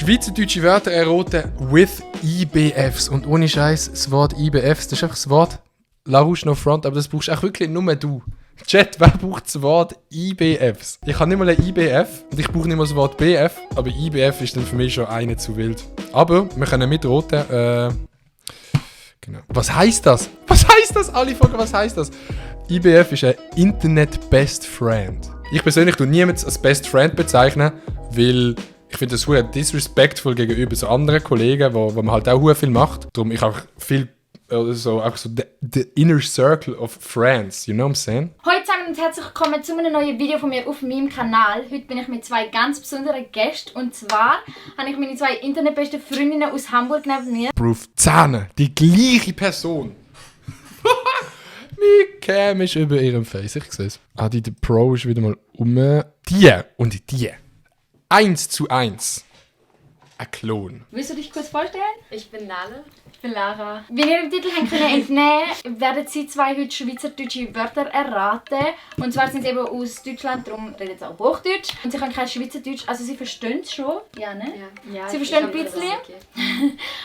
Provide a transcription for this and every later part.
Schweizerdeutsche Wörter erraten with IBFs. Und ohne Scheiß, das Wort IBFs, das ist einfach das Wort La Rouge No Front, aber das brauchst auch wirklich nur du. Chat, wer braucht das Wort IBFs? Ich habe nicht mal ein IBF und ich brauche nicht mal das Wort BF, aber IBF ist dann für mich schon eine zu wild. Aber wir können mitraten. Genau. Was heisst das? Was heisst das? Alle fragen, was heisst das? IBF ist ein Internet Best Friend. Ich persönlich tue niemanden als Best Friend bezeichnen, weil ich finde das sehr disrespectful gegenüber so anderen Kollegen, wo man halt auch sehr viel macht. Darum ich auch viel so the inner circle of friends, you know what I'm saying? Hallo zusammen und herzlich willkommen zu einem neuen Video von mir auf meinem Kanal. Heute bin ich mit zwei ganz besonderen Gästen und zwar habe ich meine zwei internetbesten Freundinnen aus Hamburg neben mir. Proof Zähne, die gleiche Person. Mein Cam ist über ihrem Face, ich sehe es. Die Pro ist wieder mal um. Die und die. 1:1. Ein Klon. Willst du dich kurz vorstellen? Ich bin Nale. Ich bin Lara. Wie ihr im Titel habt können entnehmen, werden sie zwei heute schweizerdeutsche Wörter erraten. Und zwar sind sie eben aus Deutschland, darum reden sie auch Hochdeutsch. Und sie können kein Schweizerdeutsch, also sie verstehen es schon. Ja, ne? Ja, Sie verstehen ein bisschen.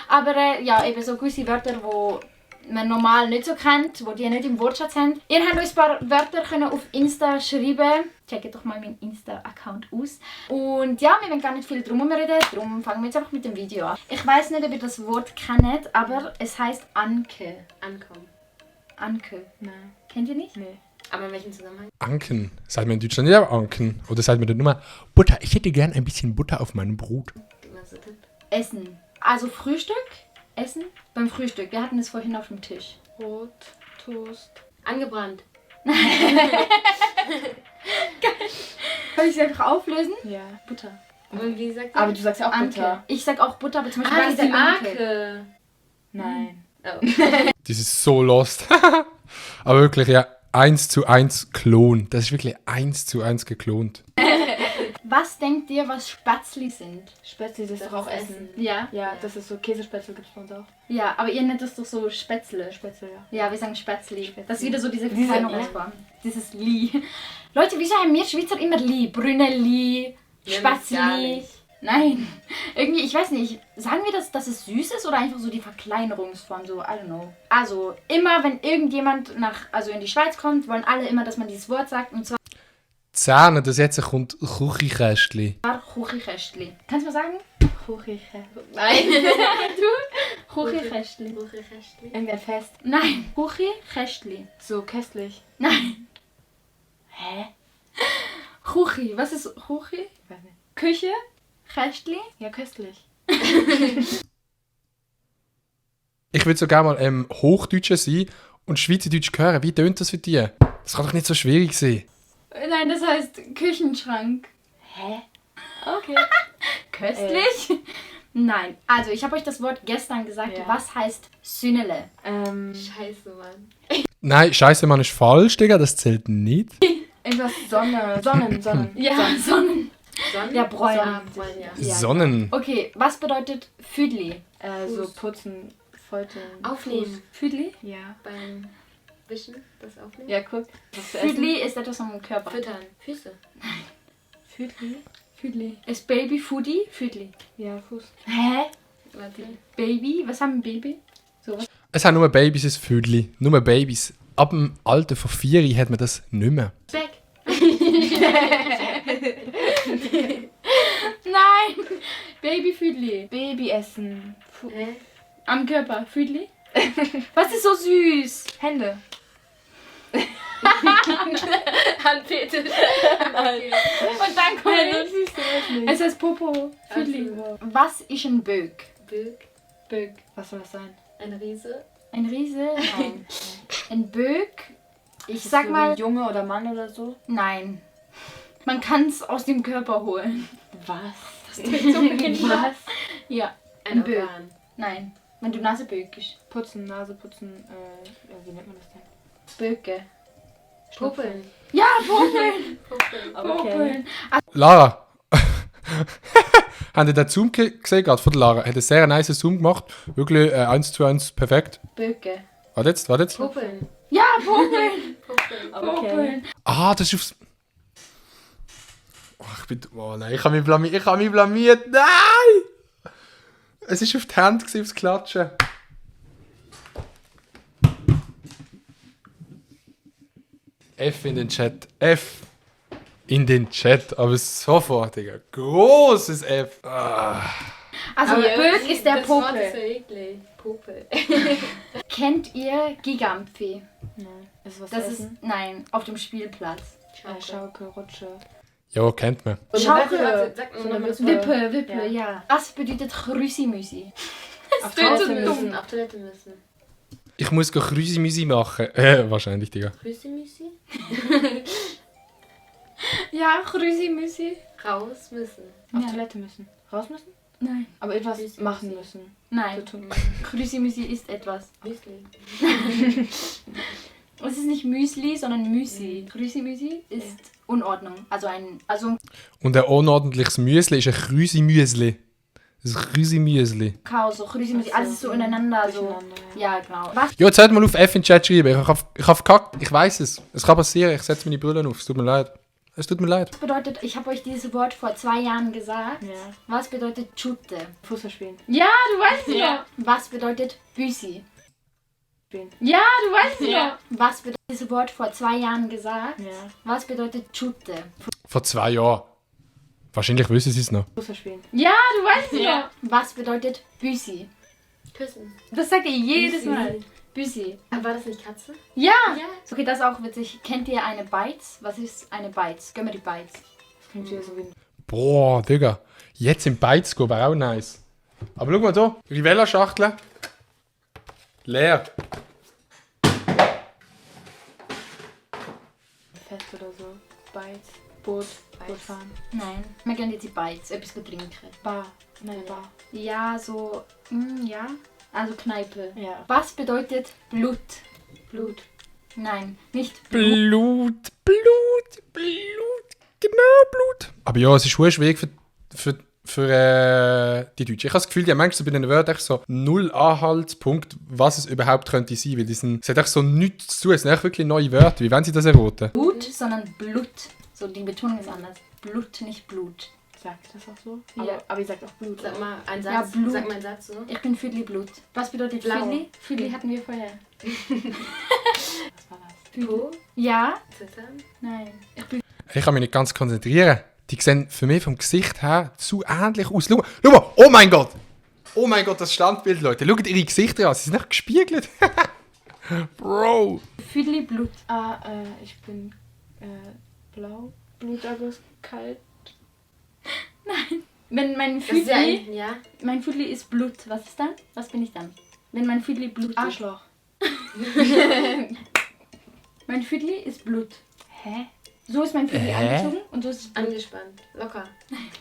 Aber ja, eben so gewisse Wörter, die man normal nicht so kennt, die nicht im Wortschatz haben. Ihr habt uns ein paar Wörter können auf Insta schreiben. Checkt doch mal meinen Insta-Account aus. Und ja, wir wollen gar nicht viel drum reden, darum fangen wir jetzt einfach mit dem Video an. Ich weiss nicht, ob ihr das Wort kennt, aber es heisst Anke. Ankommen. Anke. Nein. Kennt ihr nicht? Nee. Aber in welchem Zusammenhang? Anken. Sagt man in Deutschland ja Anken. Oder sagt man dann nur Butter. Ich hätte gern ein bisschen Butter auf meinem Brot. Was ist das? Essen. Also Frühstück. Essen. Beim Frühstück. Wir hatten es vorhin auf dem Tisch. Brot, Toast. Angebrannt. Soll ich sie einfach auflösen? Ja. Butter. Und wie sagt Aber du sagst ja auch Anke. Butter. Ich sag auch Butter, aber zum Beispiel das ist die Anke. Marke. Nein. Oh. Das ist so lost. Aber wirklich, ja, 1:1 Klon. Das ist wirklich 1:1 geklont. Was denkt ihr, was Spätzli sind? Spätzle ist Das doch auch ist Essen. Ja? Ja, das ist so Käsespätzle gibt es bei uns auch. Ja, aber ihr nennt das doch so Spätzle. Spätzle, ja. Ja, wir sagen Spätzli. Spätzli. Das ist wieder so diese Diese, Verkleinerungsform. Dieses Li. Leute, wieso haben wir Schweizer immer Li? Brünneli, Wir haben das gar Spätzli. nicht. Nein. Irgendwie, ich weiß nicht. Sagen wir das, dass es süß ist oder einfach so die Verkleinerungsform? So, I don't know. Also, immer wenn irgendjemand in die Schweiz kommt, wollen alle immer, dass man dieses Wort sagt. Und zwar Zähne, das jetzt kommt Küchenkästchen. Kuchikästli. Kannst du mal sagen? Kuchiche. Nein. Kuchikästli. Kuchikästli. Irgendein Fest. Nein. Kuchikästli. So köstlich. Nein. Hä? Kuchi. Was ist Kuchi? Ich weiß nicht. Küche? Kästli? Ja, köstlich. Ich würde sogar mal Hochdeutscher sein und Schweizerdeutsch hören. Wie tönt das für dich? Das kann doch nicht so schwierig sein. Nein, das heißt Küchenschrank. Hä? Okay. Köstlich? Nein. Also, ich habe euch das Wort gestern gesagt. Ja. Was heißt Sünnele? Scheiße, Mann. Nein, scheiße, man ist falsch, Digga. Das zählt nicht. Irgendwas Sonnen. Ja, Sonnen. Sonnen? Ja, Bräuen. Bräuen, ja. Ja. Sonnen. Okay, was bedeutet Füdli? So putzen, foltern. Aufnehmen. Füdli? Ja. Beim Wischen, das Aufnehmen. Ja, guck. Was zu essen? Füdli ist etwas am Körper. Füttern. Füße. Füdli? Füdli. Ist Baby Foodie? Füdli. Ja, Fuß. Hä? Warte. Baby? Was haben Baby? So was? Es haben nur Babys ein Füdli. Nur Babys. Ab dem Alter von 4 hat man das nicht mehr. Speck. Nein! Baby Füdli. Baby essen. Hä? Am Körper. Füdli? Was ist so süß? Hände. Handfetisch. Okay. Und dann kommt siehst du das nicht. es heißt Popo. Füdli. Was ist ein Böck? Böck. Böck. Was soll das sein? Ein Riese. Ein Riese? Nein. Ein Böck? Ich Ist sag so mal, wie Junge oder Mann oder so? nein. Man kann es aus dem Körper holen. Was? Das klingt so behindert. Was? Ja. Ein Böck. Organ. Nein. Wenn du Nase böckst. Putzen, Nase putzen, ja, wie nennt man das denn? Böcke. Popeln. Ja, Popeln. Popeln. Aber okay. Popeln. Lara. Habt ihr den Zoom gesehen gerade von der Lara? Hat einen sehr nice Zoom gemacht. Wirklich 1:1 perfekt. Böcke. Warte jetzt. Popeln. Ja, Popeln. Popeln. Aber okay. Popeln. Das ist aufs... Oh, nein, ich habe mich blamiert. Nein! Es war auf die Hand, aufs Klatschen. F in den Chat. F in den Chat. Aber sofort, Digga. Großes F. Ah. Also Böck ist der Das Wort ist Popel. so eklig. Popel. Kennt ihr Gigampfi? Nein. Ist was Das essen? ist, nein, auf dem Spielplatz. Schaukel, Rutsche. Ja, kennt man. Schaukel. Sag So mal eine das Wippe. Wort. Wippe, ja. Was bedeutet Chrüsi-Müsi? Auf Toilette Toilette müssen. müssen. Auf Toilette müssen. Ich muss Krüsi-Müsi machen. Wahrscheinlich, Digga. Grüße-Müsi. Ja, Chrüsi-Müsi. Raus müssen. Auf Ja. Toilette müssen. Raus müssen? Nein. Aber etwas Müssen. machen müssen. Nein. So tun. Chrüsi-Müsi ist etwas. Müsli. Es ist nicht Müsli, sondern Müsi. Chrüsi-Müsi ist Unordnung. Also ein Und ein unordentliches Müsli ist ein Krüsi-Müsli. Das Krüsi-Müsli. Chaos, so Chrüsi-Müsi. Alles ist so ineinander. So. Durcheinander, Ja, genau. Was Ja, jetzt hört mal auf F in den Chat schreiben. Ich hab verkackt. Ich weiß es. Es kann passieren. Ich setze meine Brille auf. Es tut mir leid. Es tut mir leid. bedeutet, ich habe euch dieses Wort vor 2 Jahren gesagt. Ja. Was bedeutet Chute? Fußball spielen. Ja, du weißt es Ja. noch. Was bedeutet Büsi? Spielen. Ja, du weißt es Ja. noch. Was bedeutet dieses Wort vor 2 Jahren gesagt? Ja. Was bedeutet Chute? Vor 2 Jahren. Wahrscheinlich wissen sie es noch. Fußball spielen. Ja, du weißt es Ja. noch. Was bedeutet Büsi? Küssen. Das sagt ihr jedes Büsi. Mal. Büsi. War das nicht Katze? Ja. Ja. Okay, das ist auch witzig. Kennt ihr eine Beiz? Was ist eine Beiz? Gönn mir die Beiz. Das klingt wieder so wie ein Boah, Digga. Jetzt im Beiz gehen wäre auch nice. Aber schau mal hier. Rivella-Schachtel. Leer. Fest oder so. Beiz. Boot. Boot fahren. Nein. Wir gönnen jetzt die Beiz. Etwas trinken. Bar. Nein, Bar. Ja, so. Ja. Also Kneipe. Ja. Was bedeutet Blut? Blut. Nein, nicht Blut. Blut. Genau, Blut. Aber ja, es ist schon schwierig für die Deutschen. Ich habe das Gefühl, die haben manchmal so bei den Wörtern echt so null Anhaltspunkt, was es überhaupt könnte sein. Weil es hat echt so nichts zu tun. Es sind echt wirklich neue Wörter. Wie wollen sie das erraten? Blut, sondern Blut. So, die Betonung ist anders. Blut, nicht Blut. Sagt das auch so? Ja. Aber ihr sagt auch Blut. Sag mal einen Ja, Satz. Blut. Sag mal einen Satz so. Ich bin Füdli Blut. Was bedeutet Blau. Füdli? Füdli hatten wir vorher. Was war das? Po. Ja? Zittern. Nein. Ich bin Ich kann mich nicht ganz konzentrieren. Die sehen für mich vom Gesicht her zu ähnlich aus. Schau mal. Oh mein Gott. Oh mein Gott, das Standbild, Leute. Schaut ihre Gesichter an. Sie sind nicht gespiegelt. Bro. Füdli Blut. Ich bin blau. Bluterguss, kalt. Wenn mein Das ist ja Füdli... ein, ja. Mein Füdli ist Blut. Was ist dann? Was bin ich dann? Wenn mein Füdli Blut ist. Arschloch. Mein Füdli ist Blut. Hä? So ist mein Füdli Hä? angezogen und so ist es Blut. Angespannt. Locker.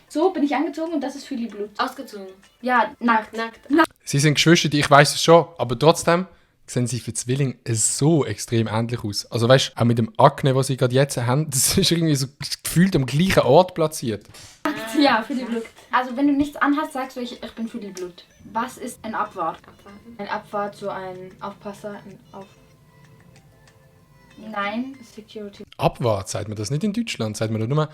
So bin ich angezogen und das ist Füdli Blut. Ausgezogen. Ja, nackt. Nackt. Sie sind Geschwister, ich weiß es schon. Aber trotzdem sehen sie für Zwillinge so extrem ähnlich aus. Also weißt du, auch mit dem Akne, was sie gerade jetzt haben, das ist irgendwie so gefühlt am gleichen Ort platziert. Ja, Füdli Blut. Also wenn du nichts anhast, sagst du, ich bin Füdli Blut. Was ist ein Abwart? Abwarten. Ein Abwart, so ein Aufpasser, ein Nein. Security. Abwart, sagt man das nicht in Deutschland, sagt man da nur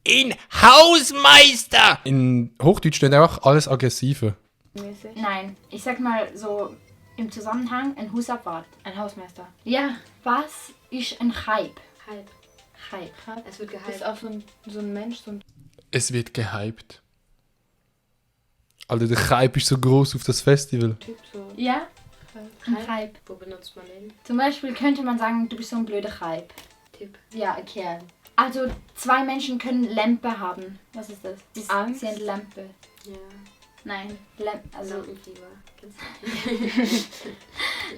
in Hausmeister. In Hochdeutsch steht auch alles aggressiver. Mäßig. Nein. Ich sag mal so im Zusammenhang ein Husabwart. Ein Hausmeister. Ja. Was ist ein Hype? Hype. Hype. Es wird Das ist gehypt. auch so ein Mensch, so ein Es wird gehypt. Alter, der Hype ist so groß auf das Festival. Typ, so. Ja? Ein Hype. Hype. Wo benutzt man den? Zum Beispiel könnte man sagen, du bist so ein blöder Hype. Tipp. Ja, ein Kerl. Also 2 Menschen können Lampe haben. Was ist das? Angst? Sie haben Lampe. Ja. Nein, also Lampenfieber. Kennst du?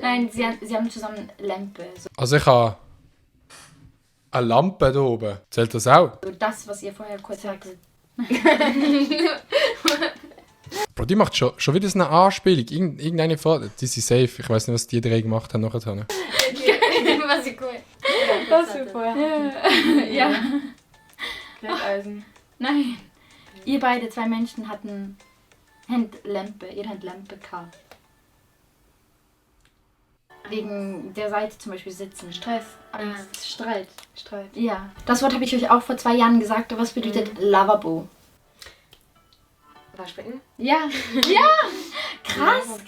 nein, sie haben zusammen Lampe. Also ich habe eine Lampe da oben. Zählt das auch? So das, was ihr vorher kurz sagtet. Bro, die macht schon wieder so eine Anspielung. Irgendeine Frage. Die sind safe. Ich weiß nicht, was die 3 gemacht haben nachher. Was ich cool. Was für vorher? Ja. Glätteisen. Nein. Ihr beide 2 Menschen hatten Handlampe. Ihr habt Lampe gehabt. Wegen der Seite zum Beispiel sitzen. Stress. Angst. Streit. Streit. Ja. Das Wort habe ich euch auch vor 2 Jahren gesagt. Aber was bedeutet Lavabo? Waschbecken? Ja. Ja! Krass.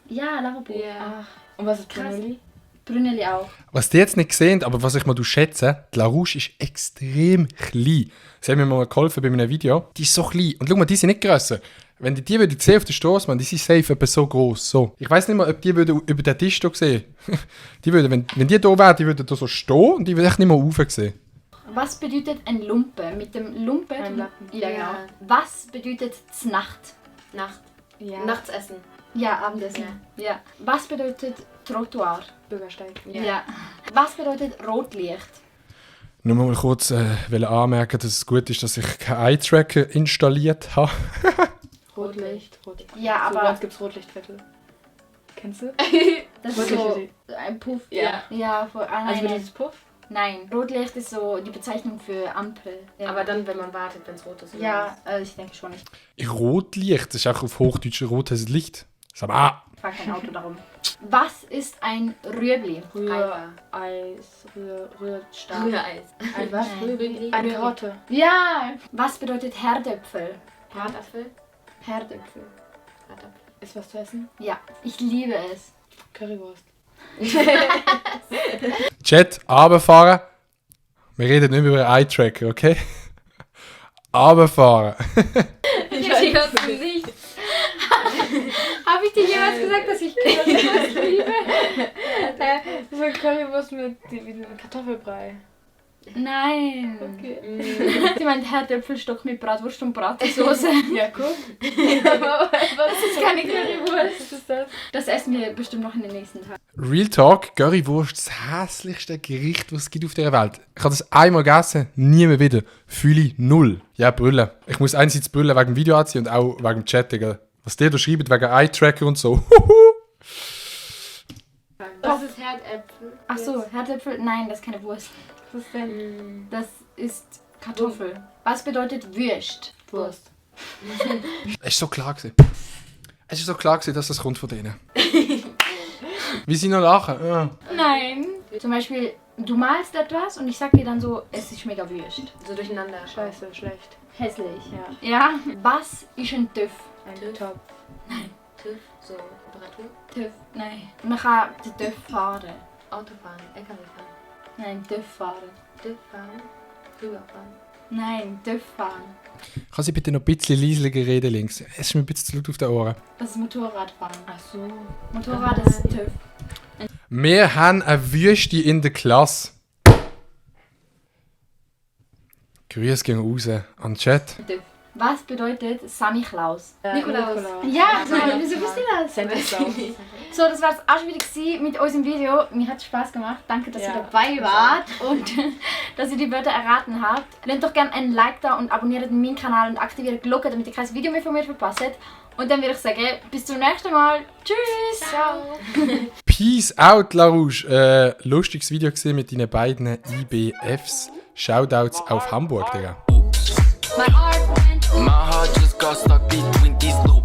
Ja, Lavabo. Ja. Ach, Und was ist Krass. Brunelli? Brunelli auch. Was die jetzt nicht sehen, aber was ich mal schätze, die LaRouche ist extrem klein. Sie haben mir mal geholfen bei meinem Video. Die ist so klein. Und schau mal, die sind nicht grösser. Wenn die würden sehen auf der Straße, man, die sind safe etwa so groß. So. Ich weiß nicht mal, ob die würden über den Tisch hier sehen. Die würden, wenn die hier wären, die würden da so stehen und die würden echt nicht mehr rauf sehen. Was bedeutet ein Lumpe? Mit dem Lumpe? Ein Lappen. Ja, genau. Ja. Was bedeutet Znacht? Nacht. Ja. Nachts essen. Ja, Abendessen. Ja. Was bedeutet Trottoir? Bürgersteig. Ja. Was bedeutet Rotlicht? Nur mal kurz anmerken, dass es gut ist, dass ich keinen Eye-Tracker installiert habe. Rotlicht. Ja, So, aber jetzt gibt's Rotlichtviertel. Kennst du? das ist so Rotlicht. ein Puff. Ja. Ja, vor Also nein, dieses Puff? nein. Rotlicht ist so die Bezeichnung für Ampel. Ja. Aber dann, wenn man wartet, wenn es rot ist. oder Ja, ich denke schon nicht. Rotlicht, das ist auch auf Hochdeutsch rotes Licht. Sag mal, Ich fahre kein Auto darum. Was ist ein Rüebli? Rühreis. was? Rührstab. Rühreis. Ein was? Rüebli. Eine Karotte. Ja. Was bedeutet Herdöpfel? Bratapfel. Herdöpfel. Bratapfel. Ist was zu essen? Ja, ich liebe es. Currywurst. Chat, runterfahren. Wir reden nicht über einen Eye-Tracker, okay? Runterfahren. Ich weiß nicht. Habe ich dir jemals gesagt, dass ich Currywurst liebe? So Currywurst mit dem Kartoffelbrei. Nein. Okay. Sie meint Herdöpfelstock mit Bratwurst und Bratensauce. Ja, guck. Das ist keine Currywurst. Was ist das? Das essen wir bestimmt noch in den nächsten Tagen. Real Talk, Currywurst, das hässlichste Gericht, das es gibt auf dieser Welt. Ich habe das einmal gegessen, nie mehr wieder. Fühle ich null. Ja, brüllen. Ich muss einerseits brüllen wegen dem Video anziehen und auch wegen dem Chat, Digga. Was die da schreiben wegen Eye-Tracker und so. Was ist Herdäpfel? Ach so, Herdöpfel? Nein, das ist keine Wurst. Was ist denn? Das ist Kartoffel. Was bedeutet Würst? Wurst. Es ist so klar gewesen. Es ist so klar gewesen, dass das kommt von denen. Wie sie noch lachen. Ja. Nein. Zum Beispiel, du malst etwas und ich sag dir dann so, es ist mega Würst. So durcheinander. Scheiße, schlecht. Hässlich. Ja. Ja. Was ist ein TÜV? Ein TÜV. Top. TÜV. So Temperatur. TÜV? Nein. Man kann den TÜV fahren. Autofahren. LKW fahren. Nein, TÜV fahren. TÜV fahren. Flieger fahren. Nein, TÜV fahren. Kann sie bitte noch ein bisschen leislicher reden links? Es ist mir ein bisschen zu laut auf den Ohren. Das ist Motorradfahren. Ach so. Motorrad ist TÜV. Wir haben eine Wüste in der Klasse. Grüße gehen raus an den Chat. TÜV. Was bedeutet Samichlaus? Nikolaus. Ja, so, wieso wisst ihr das? Santa Claus. So, das war es auch schon wieder gewesen mit unserem Video. Mir hat es Spaß gemacht. Danke, dass ihr Ja. dabei wart und dass ihr die Wörter erraten habt. Lasst doch gerne ein Like da und abonniert meinen Kanal und aktiviert die Glocke, damit ihr kein Video mehr von mir verpasst. Und dann würde ich sagen, bis zum nächsten Mal. Tschüss! Ciao. Peace out, LaRouche. Lustiges Video gesehen mit deinen beiden IBFs. Shoutouts auf Hamburg, Digga. My heart went My heart just got stuck between these loops.